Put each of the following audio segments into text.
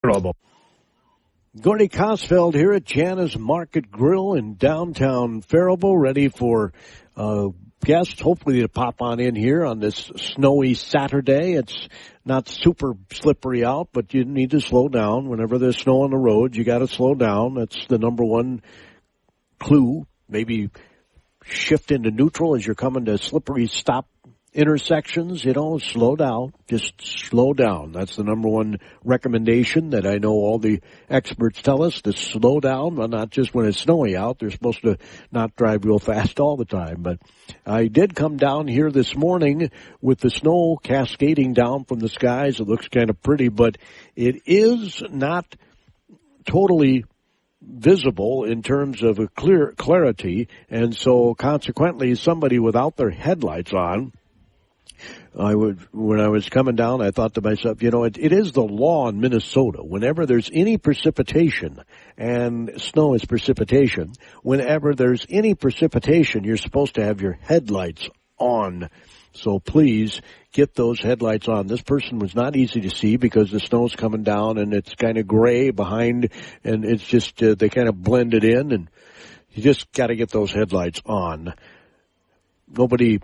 Gordy Kosfeld here at Janna's Market Grill in downtown Faribault, ready for guests, hopefully to pop on in here on this snowy Saturday. It's not super slippery out, but you need to slow down. Whenever there's snow on the road, you got to slow down. That's the number one clue. Maybe shift into neutral as you're coming to slippery stop intersections, slow down. Just slow down. That's the number one recommendation that I know all the experts tell us, to slow down, but not just when it's snowy out. They're supposed to not drive real fast all the time. But I did come down here this morning with the snow cascading down from the skies. It looks kind of pretty, but it is not totally visible in terms of a clarity. And so consequently, somebody without their headlights on, when I was coming down, I thought to myself, it is the law in Minnesota. Whenever there's any precipitation, and snow is precipitation, whenever there's any precipitation, you're supposed to have your headlights on. So please get those headlights on. This person was not easy to see because the snow's coming down and it's kind of gray behind, and it's just, they kind of blended in, and you just got to get those headlights on. Nobody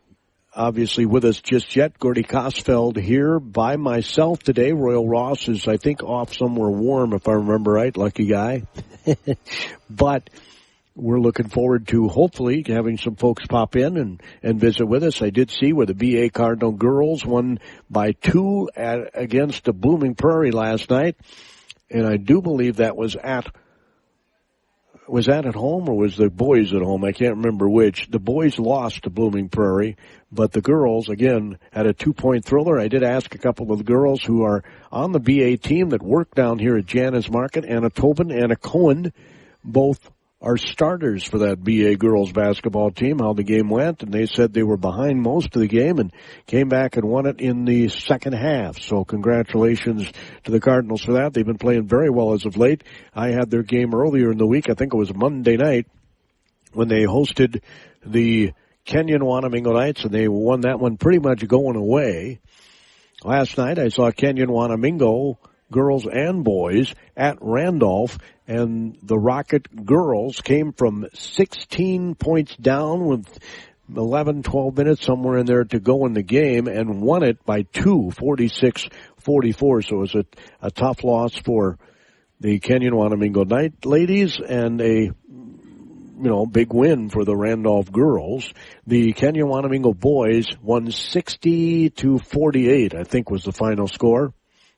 obviously with us just yet. Gordy Kosfeld here by myself today. Royal Ross is, I think, off somewhere warm, if I remember right. Lucky guy. But we're looking forward to hopefully having some folks pop in and visit with us. I did see where the BA Cardinal girls won by 2 against the Blooming Prairie last night. And I do believe that was at home, or was the boys at home? I can't remember which. The boys lost to Blooming Prairie, but the girls, again, had a 2-point thriller. I did ask a couple of the girls who are on the BA team that work down here at Janna's Market, Anna Tobin, Anna Cohen, both are starters for that BA girls basketball team, how the game went, and they said they were behind most of the game and came back and won it in the second half. So congratulations to the Cardinals for that. They've been playing very well as of late. I had their game earlier in the week. I think it was Monday night when they hosted the Kenyon Wanamingo Knights, and they won that one pretty much going away. Last night I saw Kenyon Wanamingo girls and boys at Randolph, and the Rocket girls came from 16 points down with 11, 12 minutes somewhere in there to go in the game and won it by 2, 46-44. So it was a tough loss for the Kenyon Wanamingo Knight ladies and a big win for the Randolph girls. The Kenyon Wanamingo boys won 60-48, I think was the final score.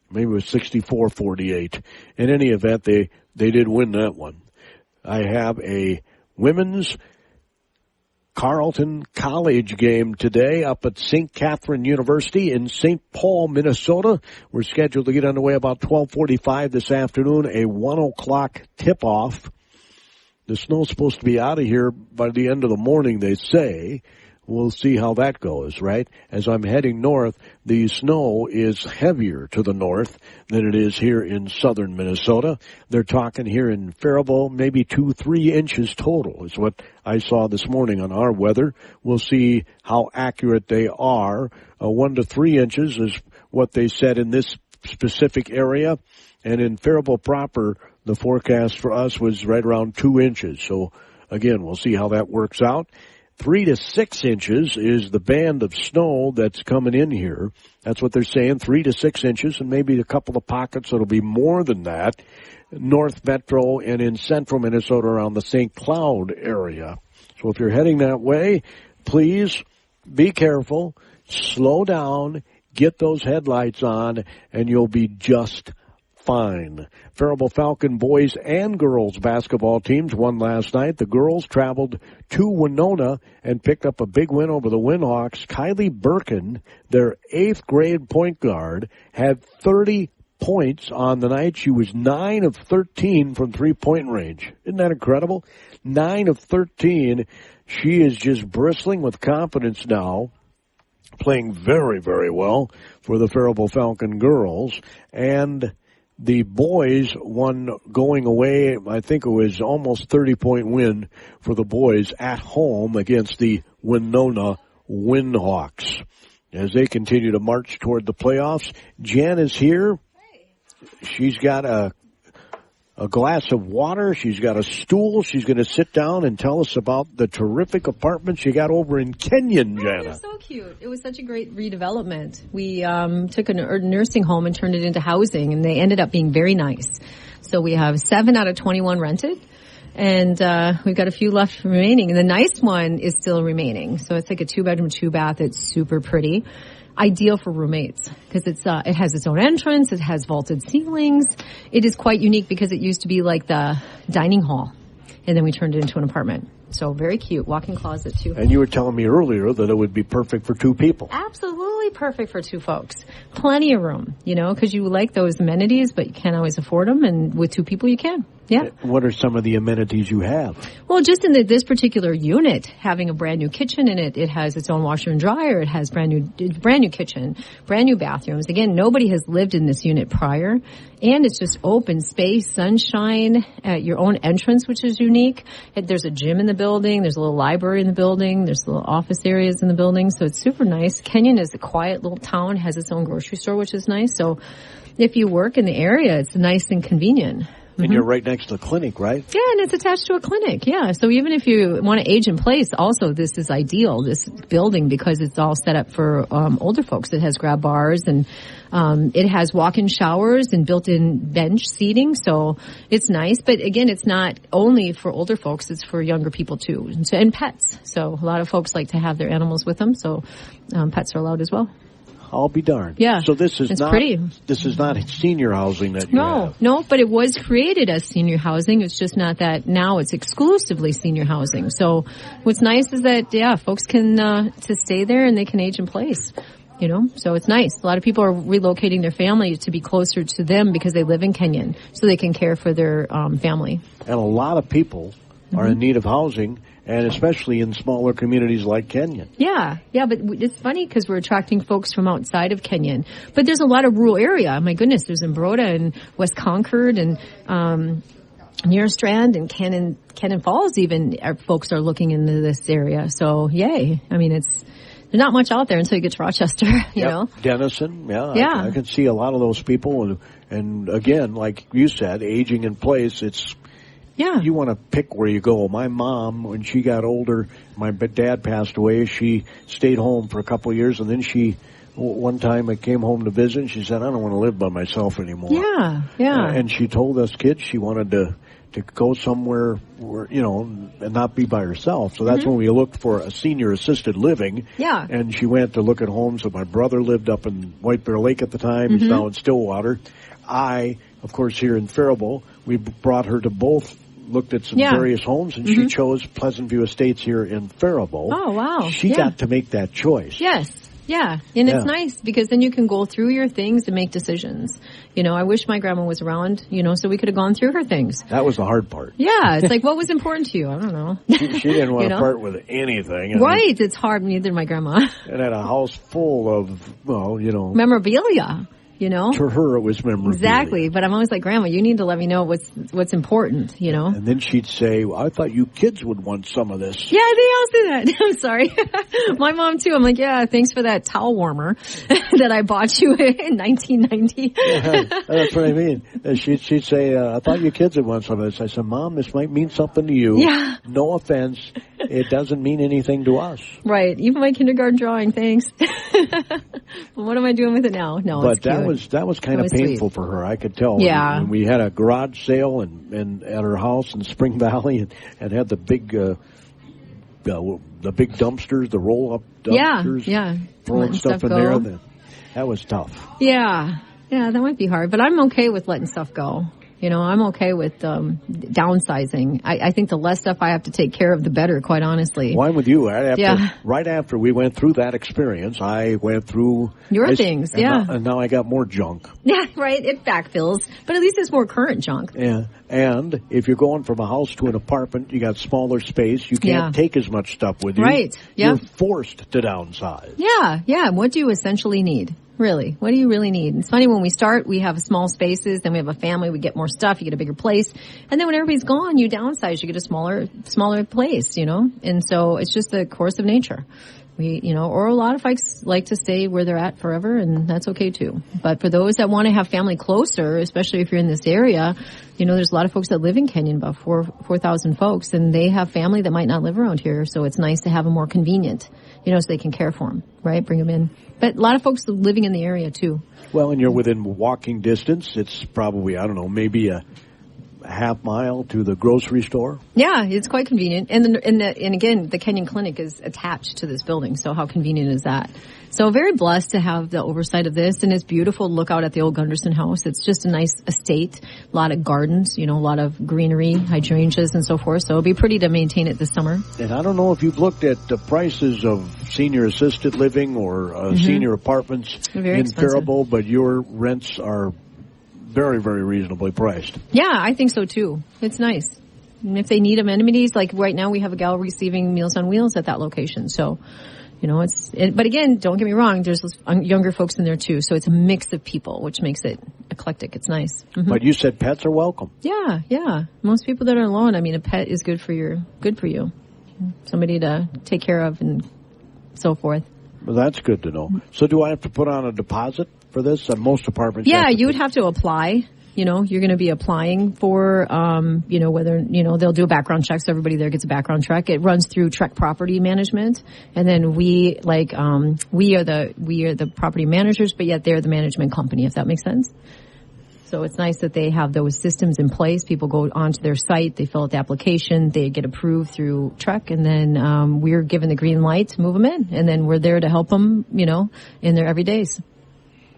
Maybe it was 64-48. In any event, they did win that one. I have a women's Carleton College game today up at St. Catherine University in St. Paul, Minnesota. We're scheduled to get underway about 12:45 this afternoon, a 1 o'clock tip-off. The snow's supposed to be out of here by the end of the morning, they say. We'll see how that goes, right? As I'm heading north, the snow is heavier to the north than it is here in southern Minnesota. They're talking here in Faribault, maybe 2-3 inches total is what I saw this morning on our weather. We'll see how accurate they are. 1 to 3 inches is what they said in this specific area. And in Faribault proper, the forecast for us was right around 2 inches. So, again, we'll see how that works out. 3 to 6 inches is the band of snow that's coming in here. That's what they're saying, 3 to 6 inches, and maybe a couple of pockets that'll be more than that. North Metro and in central Minnesota around the St. Cloud area. So if you're heading that way, please be careful, slow down, get those headlights on, and you'll be just fine. Faribault Falcon boys and girls basketball teams won last night. The girls traveled to Winona and picked up a big win over the Windhawks. Kylie Birkin, their 8th grade point guard, had 30 points on the night. She was 9 of 13 from three-point range. Isn't that incredible? 9 of 13. She is just bristling with confidence now, playing very, very well for the Faribault Falcon girls. And the boys won going away. I think it was almost 30-point win for the boys at home against the Winona Windhawks as they continue to march toward the playoffs. Jan is here. she's got a glass of water. She's got a stool. She's going to sit down and tell us about the terrific apartment she got over in Kenyon, Janna. They're so cute. It was such a great redevelopment. We took a nursing home and turned it into housing, and they ended up being very nice. So we have 7 out of 21 rented, and we've got a few left remaining. And the nice one is still remaining. So it's like a 2-bedroom, 2-bath. It's super pretty. Ideal for roommates because it has its own entrance. It has vaulted ceilings. It is quite unique because it used to be like the dining hall, and then we turned it into an apartment. So very cute. Walk-in closet too. And you were telling me earlier that it would be perfect for 2 people. Absolutely perfect for 2 folks. Plenty of room, because you like those amenities, but you can't always afford them. And with 2 people, you can. Yeah. What are some of the amenities you have? Well, just in this particular unit, having a brand new kitchen in it, it has its own washer and dryer. It has brand new kitchen, brand new bathrooms. Again, nobody has lived in this unit prior, and it's just open space, sunshine at your own entrance, which is unique. There's a gym in the building. There's a little library in the building. There's little office areas in the building, so it's super nice. Kenyon is a quiet little town, has its own grocery store, which is nice. So if you work in the area, it's nice and convenient. And you're right next to the clinic, right? Yeah, and it's attached to a clinic, yeah. So even if you want to age in place, also this is ideal, this building, because it's all set up for older folks. It has grab bars, and it has walk-in showers and built-in bench seating, so it's nice. But again, it's not only for older folks, it's for younger people too, and pets. So a lot of folks like to have their animals with them, so pets are allowed as well. I'll be darned. Yeah. So this is pretty. This is not senior housing that you have. No, but it was created as senior housing. It's just not that now it's exclusively senior housing. So what's nice is that, folks can to stay there and they can age in place. So it's nice. A lot of people are relocating their family to be closer to them because they live in Kenyon, so they can care for their family. And a lot of people are in need of housing, and especially in smaller communities like Kenyon. Yeah, but it's funny because we're attracting folks from outside of Kenyon. But there's a lot of rural area. My goodness, there's Embroda and West Concord and near Strand and Cannon Falls even. Folks are looking into this area. So, yay. I mean, there's not much out there until you get to Rochester, you know. Denison, I can see a lot of those people. And again, like you said, aging in place, you want to pick where you go. My mom, when she got older, my dad passed away. She stayed home for a couple of years, and then one time I came home to visit, and she said, I don't want to live by myself anymore. Yeah. And she told us kids she wanted to go somewhere where, and not be by herself. So that's when we looked for a senior assisted living. Yeah. And she went to look at homes that my brother lived up in White Bear Lake at the time. He's now in Stillwater. Of course, here in Faribault, we brought her to both. Looked at some various homes, and she chose Pleasant View Estates here in Faribault. Oh, wow. She got to make that choice. Yes. Yeah. And it's nice because then you can go through your things and make decisions. I wish my grandma was around, so we could have gone through her things. That was the hard part. Yeah. It's like, what was important to you? I don't know. She didn't want to part with anything. Right. It's hard. Neither my grandma. And had a house full of, memorabilia. To her, it was memorabilia. Exactly. But I'm always like, Grandma, you need to let me know what's important, And then she'd say, I thought you kids would want some of this. Yeah, they all say that. I'm sorry. My mom, too. I'm like, yeah, thanks for that towel warmer that I bought you in 1990. Yeah, that's what I mean. She'd say, I thought you kids would want some of this. I said, Mom, this might mean something to you. Yeah. No offense. It doesn't mean anything to us. Right. Even my kindergarten drawing, thanks. What am I doing with it now? No, but it's cute. that was kind of painful for her. I could tell. Yeah. When we had a garage sale and at her house in Spring Valley and had the big dumpsters, the roll up dumpsters. Yeah. Throwing stuff in there. That was tough. Yeah. Yeah, that might be hard, but I'm okay with letting stuff go. I'm okay with downsizing. I think the less stuff I have to take care of, the better, quite honestly. Well, I'm with you. Right after we went through that experience, I went through your things, and now I got more junk. Yeah, right. It backfills, but at least it's more current junk. Yeah, and if you're going from a house to an apartment, you got smaller space. You can't take as much stuff with you. Right. Yeah. You're forced to downsize. Yeah. What do you essentially need? Really? What do you really need? It's funny, when we start, we have small spaces, then we have a family, we get more stuff, you get a bigger place. And then when everybody's gone, you downsize, you get a smaller place, And so it's just the course of nature. Or a lot of folks like to stay where they're at forever, and that's okay too. But for those that want to have family closer, especially if you're in this area, there's a lot of folks that live in Kenyon, about 4,000 folks, and they have family that might not live around here. So it's nice to have them more convenient, so they can care for them, right? Bring them in. But a lot of folks living in the area too. Well, and you're within walking distance. It's probably, maybe a half mile to the grocery store. Yeah, it's quite convenient. And again, the Kenyon Clinic is attached to this building. So how convenient is that? So very blessed to have the oversight of this. And it's beautiful to look out at the old Gunderson house. It's just a nice estate, a lot of gardens, a lot of greenery, hydrangeas and so forth. So it'll be pretty to maintain it this summer. And I don't know if you've looked at the prices of senior assisted living or senior apartments in Faribault, but your rents are very, very reasonably priced. Yeah, I think so too. It's nice. And if they need amenities, like right now we have a gal receiving Meals on Wheels at that location. So, but again, don't get me wrong, there's younger folks in there too. So it's a mix of people, which makes it eclectic. It's nice. Mm-hmm. But you said pets are welcome. Yeah. Most people that are alone, a pet is good for you. Somebody to take care of and so forth. Well, that's good to know. So do I have to put on a deposit for this? Most apartments. Yeah, you would have to apply. You're going to be applying for, whether, they'll do a background check. So everybody there gets a background check. It runs through Trek Property Management. And then we are the property managers, but yet they're the management company, if that makes sense. So it's nice that they have those systems in place. People go onto their site, they fill out the application, they get approved through Trek, and then we're given the green light to move them in. And then we're there to help them, in their everydays.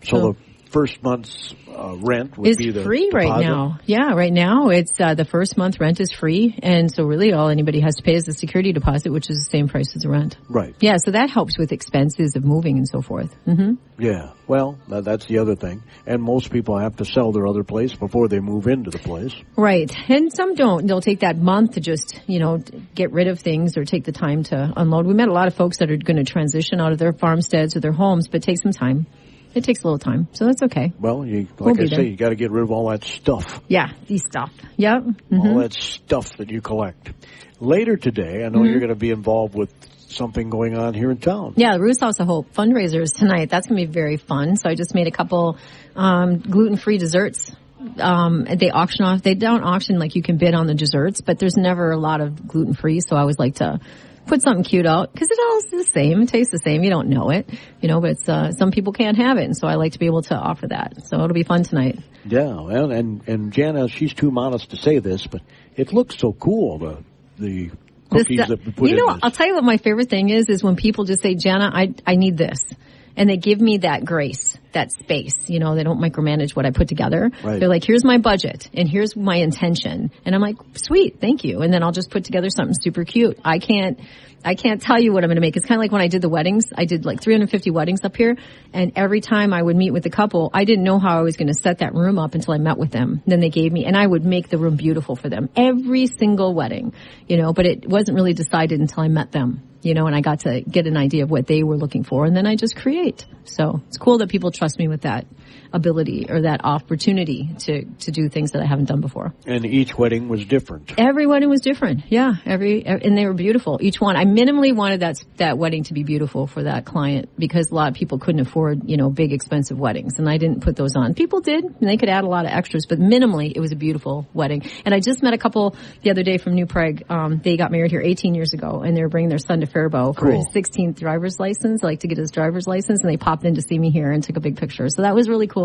So the first month's rent would be the free deposit? Right now. Yeah, right now it's the first month rent is free, and so really all anybody has to pay is the security deposit, which is the same price as the rent. Right. Yeah, so that helps with expenses of moving and so forth. Mm-hmm. Yeah. Well, that's the other thing, and most people have to sell their other place before they move into the place. Right, and some don't. They'll take that month to just get rid of things or take the time to unload. We met a lot of folks that are going to transition out of their farmsteads or their homes, but take some time. It takes a little time, so that's okay. Well, you got to get rid of all that stuff. Yeah, the stuff. Yep. Mm-hmm. All that stuff that you collect. Later today, I know you're going to be involved with something going on here in town. Yeah, the Roost House of Hope fundraisers tonight. That's going to be very fun. So I just made a couple gluten-free desserts. They auction off. They don't auction like you can bid on the desserts, but there's never a lot of gluten-free. So I always like to put something cute out because it all is the same. It tastes the same. You don't know it, but some people can't have it. And so I like to be able to offer that. So it'll be fun tonight. Yeah. Well, and Janna, she's too modest to say this, but it looks so cool, the cookies that we put in this. I'll tell you what my favorite thing is when people just say, Janna, I need this. And they give me that grace, that space. They don't micromanage what I put together. Right. They're like, here's my budget and here's my intention. And I'm like, sweet, thank you. And then I'll just put together something super cute. I can't tell you what I'm going to make. It's kind of like when I did the weddings. I did like 350 weddings up here. And every time I would meet with the couple, I didn't know how I was going to set that room up until I met with them. Then they gave me, and I would make the room beautiful for them. Every single wedding, but it wasn't really decided until I met them. And I got to get an idea of what they were looking for, and then I just create. So it's cool that people trust me with that ability or that opportunity to do things that I haven't done before. And each wedding was different. Every wedding was different. Yeah. And they were beautiful. Each one. I minimally wanted that wedding to be beautiful for that client because a lot of people couldn't afford, big expensive weddings. And I didn't put those on. People did, and they could add a lot of extras, but minimally it was a beautiful wedding. And I just met a couple the other day from New Prague. They got married here 18 years ago, and they were bringing their son to Faribault for his 16th driver's license. I like to get his driver's license, and they popped in to see me here and took a big picture. So that was really cool.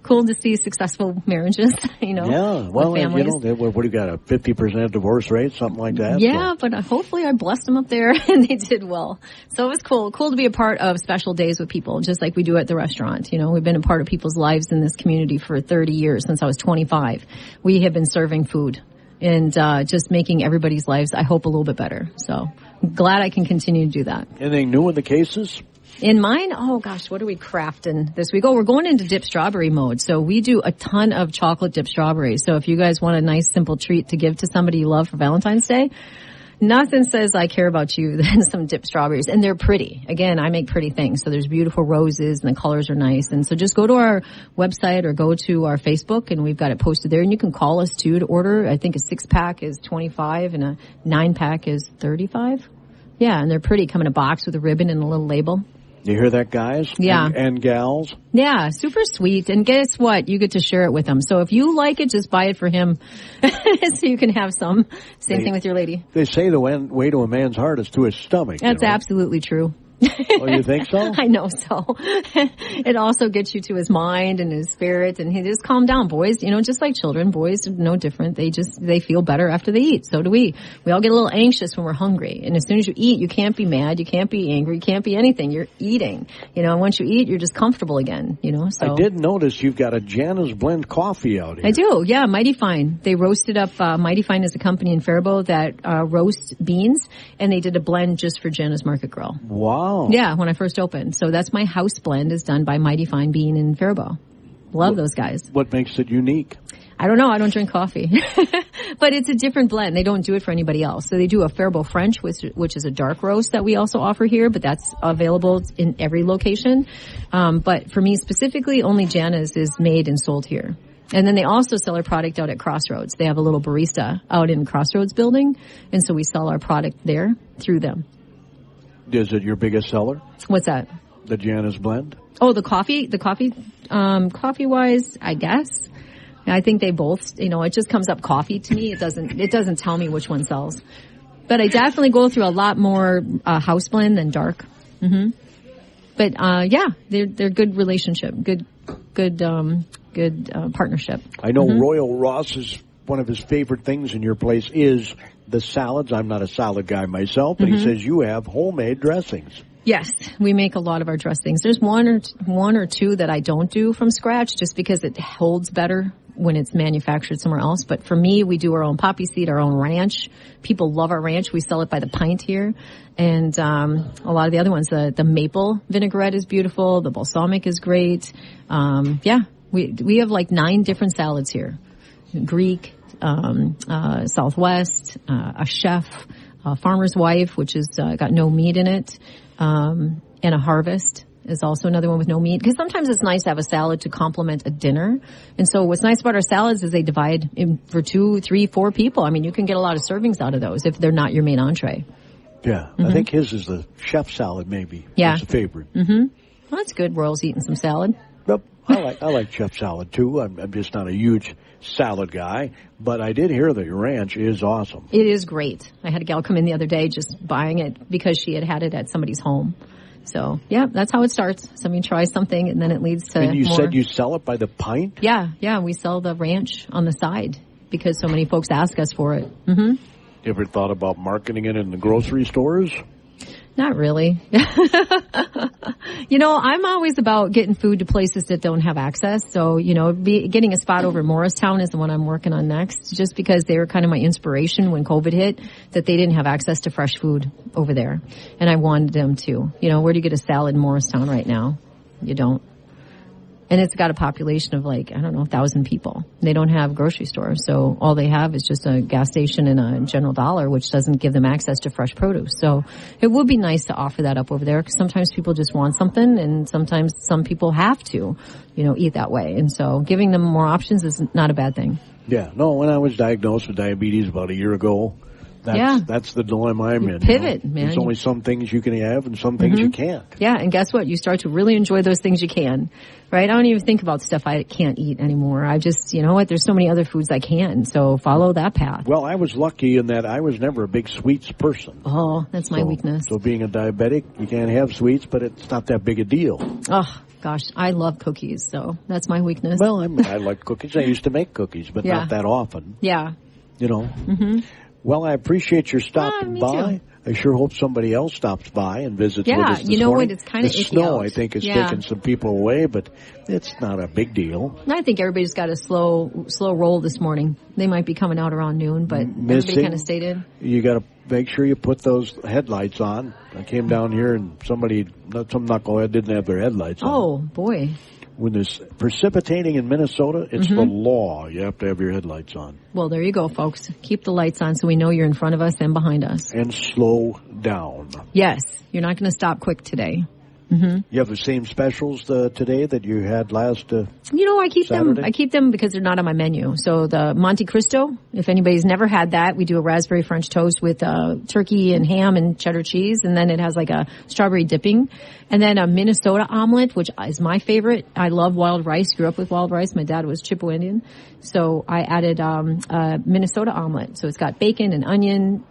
Cool to see successful marriages, Yeah, well, families. what do you got, a 50% divorce rate, something like that? Yeah, but hopefully I blessed them up there and they did well. So it was cool. Cool to be a part of special days with people, just like we do at the restaurant. We've been a part of people's lives in this community for 30 years, since I was 25. We have been serving food and just making everybody's lives, I hope, a little bit better. So I'm glad I can continue to do that. Anything new in the cases? In mine, oh gosh, what are we crafting this week? Oh, we're going into dip strawberry mode. So we do a ton of chocolate dip strawberries. So if you guys want a nice simple treat to give to somebody you love for Valentine's Day, nothing says I care about you than some dip strawberries. And they're pretty. Again, I make pretty things. So there's beautiful roses and the colors are nice. And so just go to our website or go to our Facebook and we've got it posted there. And you can call us too to order. I think a 6-pack is $25 and a 9-pack is $35. Yeah, and they're pretty. Come in a box with a ribbon and a little label. You hear that, guys? Yeah. And gals? Yeah, super sweet. And guess what? You get to share it with him. So if you like it, just buy it for him so you can have some. Same thing with your lady. They say the way to a man's heart is to his stomach. That's absolutely true. Oh, you think so? I know so. It also gets you to his mind and his spirit, and he just calm down, boys. Just like children, boys are no different. They feel better after they eat. So do we. We all get a little anxious when we're hungry, and as soon as you eat, you can't be mad, you can't be angry, you can't be anything. You're eating. And once you eat, you're just comfortable again. So I did notice you've got a Janna's Blend coffee out here. I do. Yeah, Mighty Fine. They roasted up. Mighty Fine is a company in Faribault that roasts beans, and they did a blend just for Janna's Market Grill. Wow. Yeah, when I first opened. So that's my house blend is done by Mighty Fine Bean in Faribault. Love those guys. What makes it unique? I don't know. I don't drink coffee. But it's a different blend. They don't do it for anybody else. So they do a Faribault French, which is a dark roast that we also offer here, but that's available in every location. But for me specifically, only Janna's is made and sold here. And then they also sell our product out at Crossroads. They have a little barista out in Crossroads building. And so we sell our product there through them. Is it your biggest seller? What's that? The Janna's Blend? Oh, the coffee, coffee wise, I guess. I think they both, it just comes up coffee to me. It doesn't tell me which one sells. But I definitely go through a lot more, house blend than dark. Mm-hmm. But, yeah, they're good relationship, good partnership. I know Royal Ross's one of his favorite things in your place is the salads. I'm not a salad guy myself, but he says you have homemade dressings. Yes, we make a lot of our dressings. There's one or two that I don't do from scratch just because it holds better when it's manufactured somewhere else. But for me, we do our own poppy seed, our own ranch. People love our ranch. We sell it by the pint here. And a lot of the other ones, the maple vinaigrette is beautiful. The balsamic is great. Yeah, we have like 9 different salads here. Greek, Southwest, a chef, a farmer's wife, which is got no meat in it, and a harvest is also another one with no meat. Because sometimes it's nice to have a salad to complement a dinner. And so what's nice about our salads is they divide for 2, 3, 4 people. I mean, you can get a lot of servings out of those if they're not your main entree. Yeah, I think his is the chef salad maybe. Yeah. It's a favorite. Mm-hmm. Well, that's good. Royal's eating some salad. Yep. I like chef salad too. I'm just not a huge salad guy, but I did hear that your ranch is awesome. It is great. I had a gal come in the other day just buying it because she had it at somebody's home. So, yeah, that's how it starts. Somebody tries something and then it leads to And you more. said you sell it by the pint? Yeah, we sell the ranch on the side because so many folks ask us for it. Mm-hmm. You ever thought about marketing it in the grocery stores? Not really. I'm always about getting food to places that don't have access. So, getting a spot over in Morristown is the one I'm working on next, just because they were kind of my inspiration when COVID hit, that they didn't have access to fresh food over there. And I wanted them to. Where do you get a salad in Morristown right now? You don't. And it's got a population of 1,000 people. They don't have grocery stores. So all they have is just a gas station and a General Dollar, which doesn't give them access to fresh produce. So it would be nice to offer that up over there because sometimes people just want something and sometimes some people have to, eat that way. And so giving them more options is not a bad thing. Yeah. No, when I was diagnosed with diabetes about a year ago, that's the dilemma I'm in. Pivot, man. There's only some things you can have and some things you can't. Yeah, and guess what? You start to really enjoy those things you can, right? I don't even think about stuff I can't eat anymore. I just, there's so many other foods I can, so follow that path. Well, I was lucky in that I was never a big sweets person. Oh, that's my weakness. So being a diabetic, you can't have sweets, but it's not that big a deal. Oh, gosh, I love cookies, so that's my weakness. Well, I like cookies. I used to make cookies, but not that often. Yeah. Well, I appreciate your stopping by. Too. I sure hope somebody else stops by and visits with us this you know morning. what? It's kind of the icky snow, out. I think, is taking some people away, but it's not a big deal. I think everybody's got a slow roll this morning. They might be coming out around noon, but everybody kind of stayed in. You got to make sure you put those headlights on. I came down here and some knucklehead didn't have their headlights on. Oh, boy. When there's precipitating in Minnesota, it's the law. You have to have your headlights on. Well, there you go, folks. Keep the lights on so we know you're in front of us and behind us. And slow down. Yes. You're not going to stop quick today. Mm-hmm. You have the same specials today that you had last I keep Saturday? them. I keep them because they're not on my menu. So the Monte Cristo, if anybody's never had that, we do a raspberry French toast with turkey and ham and cheddar cheese, and then it has like a strawberry dipping, and then a Minnesota omelet, which is my favorite. I love wild rice. Grew up with wild rice. My dad was Chippewa Indian, so I added a Minnesota omelet. So it's got bacon and onion,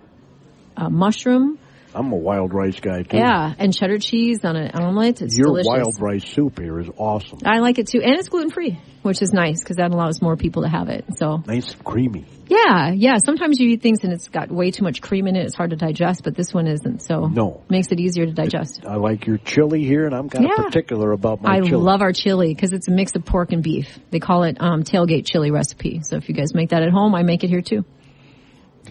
mushroom. I'm a wild rice guy, too. Yeah, and cheddar cheese on an omelet. It's Your delicious. wild rice soup here is awesome. I like it, too. And it's gluten-free, which is nice because that allows more people to have it. So Nice and creamy. Yeah. Sometimes you eat things and it's got way too much cream in it. It's hard to digest, but this one isn't. So No. makes it easier to digest. I like your chili here, and I'm kind of particular about my chili. I love our chili because it's a mix of pork and beef. They call it tailgate chili recipe. So if you guys make that at home, I make it here, too.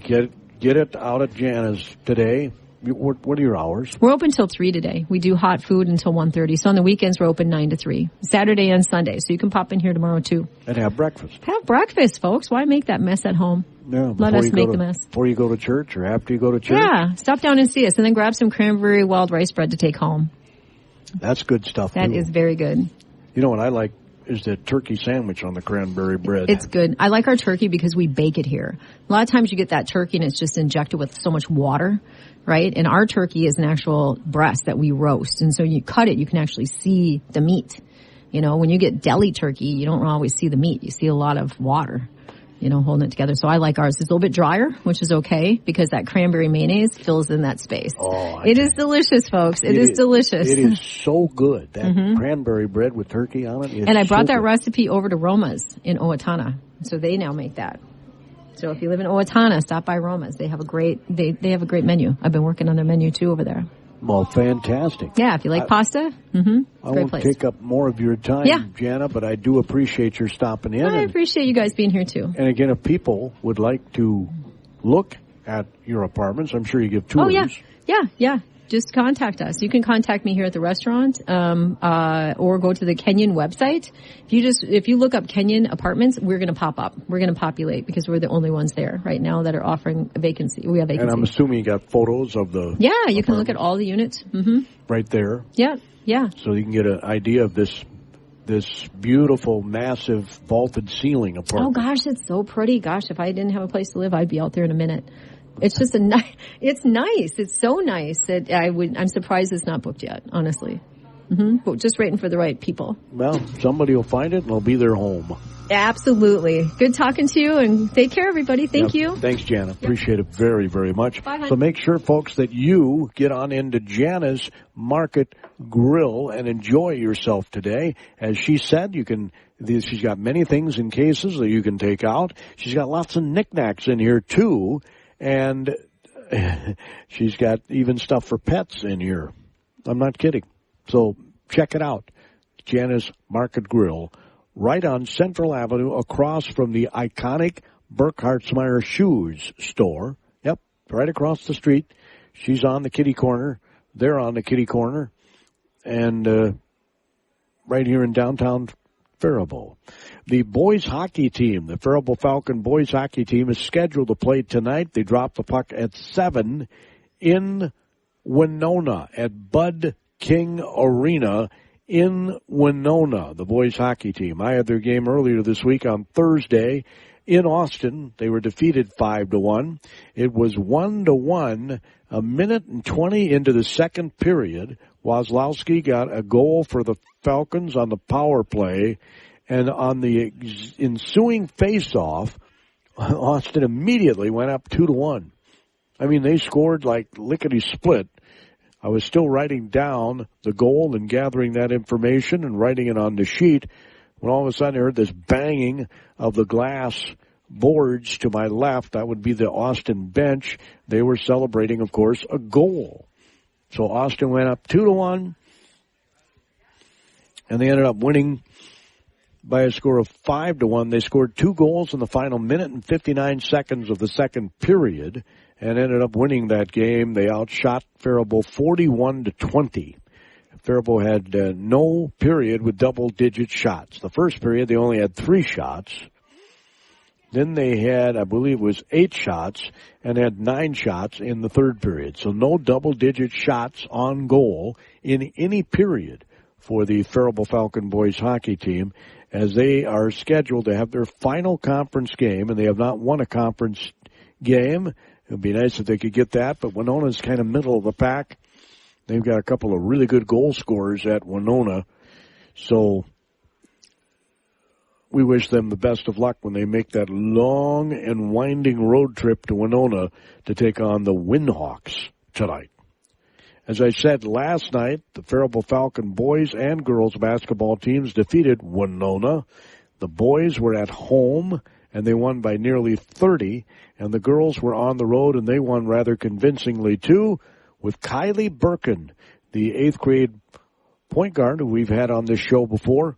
Get it out at Janna's today. What are your hours? We're open till 3 today. We do hot food until 1:30. So on the weekends, we're open 9 to 3. Saturday and Sunday. So you can pop in here tomorrow, too. And have breakfast. Have breakfast, folks. Why make that mess at home? Yeah, Let us make the mess. Before you go to church or after you go to church? Yeah. Stop down and see us. And then grab some cranberry wild rice bread to take home. That's good stuff, That too. is very good. You know what I like is the turkey sandwich on the cranberry bread. It's good. I like our turkey because we bake it here. A lot of times you get that turkey and it's just injected with so much water, right? And our turkey is an actual breast that we roast. And so you cut it, you can actually see the meat. When you get deli turkey, you don't always see the meat. You see a lot of water, holding it together. So I like ours. It's a little bit drier, which is okay because that cranberry mayonnaise fills in that space. It is delicious, folks. It is delicious. It is so good. That cranberry bread with turkey on it is And I brought so that good. recipe over to Roma's in Owatonna. So they now make that. So if you live in Owatonna, stop by Roma's. They have a great have a great menu. I've been working on their menu too over there. Well, fantastic. Yeah, if you like pasta, I great won't place. take up more of your time, Yeah. Janna, but I do appreciate your stopping in. I appreciate you guys being here too. And again, if people would like to look at your apartments, I'm sure you give tours. Oh yeah. Just contact us. You can contact me here at the restaurant, or go to the Kenyon website. If you look up Kenyon Apartments, we're going to pop up. We're going to populate because we're the only ones there right now that are offering a vacancy. We have vacancy. And I'm assuming you got photos of the Yeah, you can look at all the units. Mm-hmm. right there. Yeah. So you can get an idea of this beautiful, massive, vaulted ceiling Oh apartment. gosh, it's so pretty. Gosh, if I didn't have a place to live, I'd be out there in a minute. It's just it's nice. It's so nice that I'm surprised it's not booked yet, honestly. But just waiting for the right people. Well, somebody will find it and it'll be their home. Absolutely. Good talking to you and take care, everybody. Thank you. Thanks, Janna. Appreciate it very, very much. Bye, hon. So make sure, folks, that you get on into Janna's Market Grill and enjoy yourself today. As she said, she's got many things in cases that you can take out. She's got lots of knickknacks in here, too. And she's got even stuff for pets in here. I'm not kidding. So check it out. Janna's Market Grill, right on Central Avenue, across from the iconic Burkhartsmeyer Shoes store. Yep, right across the street. She's on the kitty corner. They're on the kitty corner. And right here in downtown Faribault. The boys hockey team, the Faribault Falcon boys hockey team, is scheduled to play tonight. They drop the puck at 7 in Winona at Bud King Arena in Winona, the boys hockey team. I had their game earlier this week on Thursday in Austin. They were defeated 5-1. It was 1-1, a minute and 20 into the second period. Wazlowski got a goal for the Falcons on the power play, and on the ensuing face-off, Austin immediately went up 2-1. I mean, they scored like lickety-split. I was still writing down the goal and gathering that information and writing it on the sheet when all of a sudden I heard this banging of the glass boards to my left. That would be the Austin bench. They were celebrating, of course, a goal. So Austin went up 2-1, and they ended up winning by a score of 5-1. They scored 2 goals in the final minute and 59 seconds of the second period and ended up winning that game. They outshot Faribault 41-20. Faribault had no period with double-digit shots. The first period, they only had 3 shots. Then they had, I believe it was 8 shots, and had 9 shots in the third period. So no double-digit shots on goal in any period for the Faribault Falcon boys hockey team, as they are scheduled to have their final conference game, and they have not won a conference game. It would be nice if they could get that, but Winona's kind of middle of the pack. They've got a couple of really good goal scorers at Winona, so we wish them the best of luck when they make that long and winding road trip to Winona to take on the Windhawks tonight. As I said last night, the Faribault Falcon boys and girls basketball teams defeated Winona. The boys were at home, and they won by nearly 30, and the girls were on the road, and they won rather convincingly, too, with Kylie Birkin, the 8th grade point guard who we've had on this show before,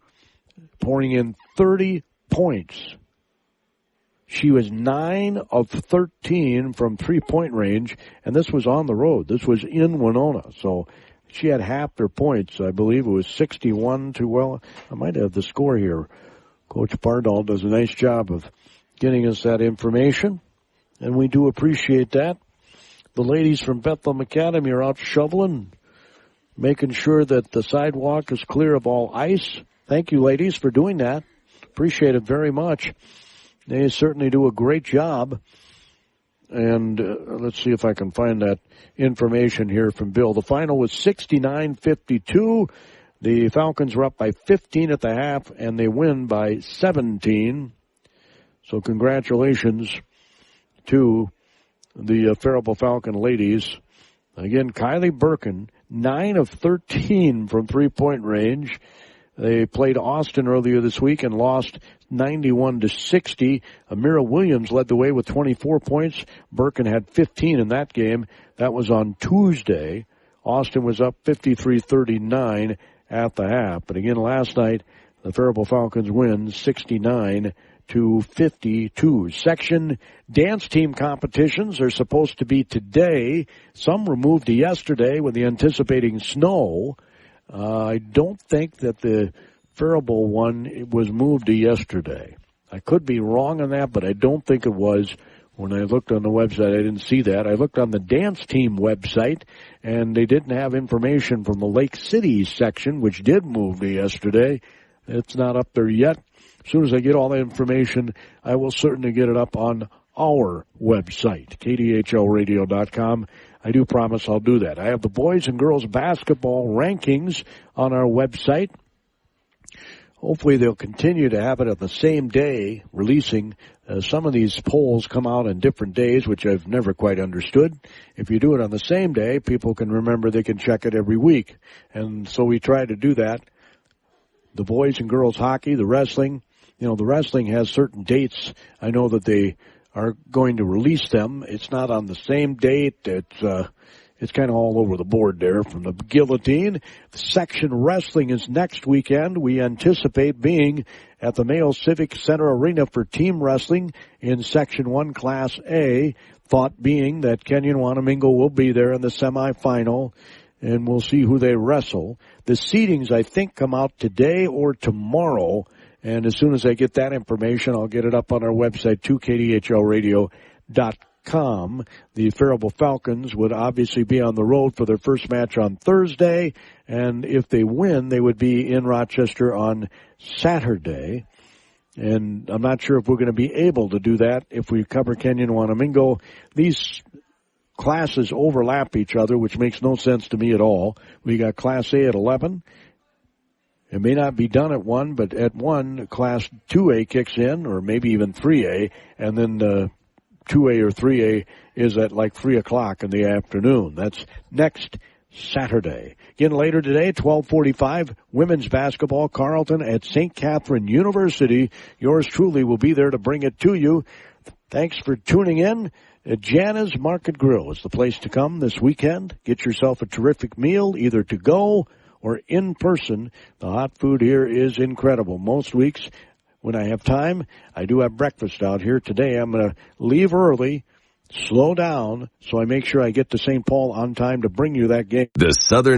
pouring in 30 points. She was 9 of 13 from three-point range, and this was on the road. This was in Winona, so she had half their points. I believe it was 61 to, well, I might have the score here. Coach Bardall does a nice job of getting us that information, and we do appreciate that. The ladies from Bethlehem Academy are out shoveling, making sure that the sidewalk is clear of all ice. Thank you, ladies, for doing that. Appreciate it very much. They certainly do a great job. And let's see if I can find that information here from Bill. The final was 69-52. The Falcons were up by 15 at the half, and they win by 17. So congratulations to the Faribault Falcon ladies. Again, Kylie Birkin, 9 of 13 from three-point range. They played Austin earlier this week and lost 91-60. Amira Williams led the way with 24 points. Birkin had 15 in that game. That was on Tuesday. Austin was up 53-39 at the half. But again, last night, the Faribault Falcons win 69-52. Section dance team competitions are supposed to be today. Some were moved to yesterday with the anticipating snow. I don't think that the Faribault one was moved to yesterday. I could be wrong on that, but I don't think it was. When I looked on the website, I didn't see that. I looked on the dance team website, and they didn't have information from the Lake City section, which did move to yesterday. It's not up there yet. As soon as I get all the information, I will certainly get it up on our website, kdhlradio.com. I do promise I'll do that. I have the boys and girls basketball rankings on our website. Hopefully they'll continue to have it on the same day, releasing. Some of these polls come out on different days, which I've never quite understood. If you do it on the same day, people can remember they can check it every week. And so we try to do that. The boys and girls hockey, the wrestling, the wrestling has certain dates. I know that they are going to release them. It's not on the same date. It's kind of all over the board there from the guillotine. The section wrestling is next weekend. We anticipate being at the Mayo Civic Center Arena for team wrestling in Section 1 Class A. Thought being that Kenyon Wanamingo will be there in the semifinal, and we'll see who they wrestle. The seedings, I think, come out today or tomorrow. And as soon as I get that information, I'll get it up on our website, kdhlradio.com. The Faribault Falcons would obviously be on the road for their first match on Thursday, and if they win, they would be in Rochester on Saturday. And I'm not sure if we're going to be able to do that if we cover Kenyon Wanamingo. These classes overlap each other, which makes no sense to me at all. We got Class A at 11. It may not be done at 1, but at 1, Class 2A kicks in, or maybe even 3A, and then 2A or 3A is at like 3 o'clock in the afternoon. That's next Saturday. Again, later today, 12:45, women's basketball, Carleton at St. Catherine University. Yours truly will be there to bring it to you. Thanks for tuning in. Janna's Market Grill is the place to come this weekend. Get yourself a terrific meal, either to go or in person. The hot food here is incredible. Most weeks, when I have time, I do have breakfast out here. Today, I'm going to leave early, slow down, so I make sure I get to St. Paul on time to bring you that game. The Southern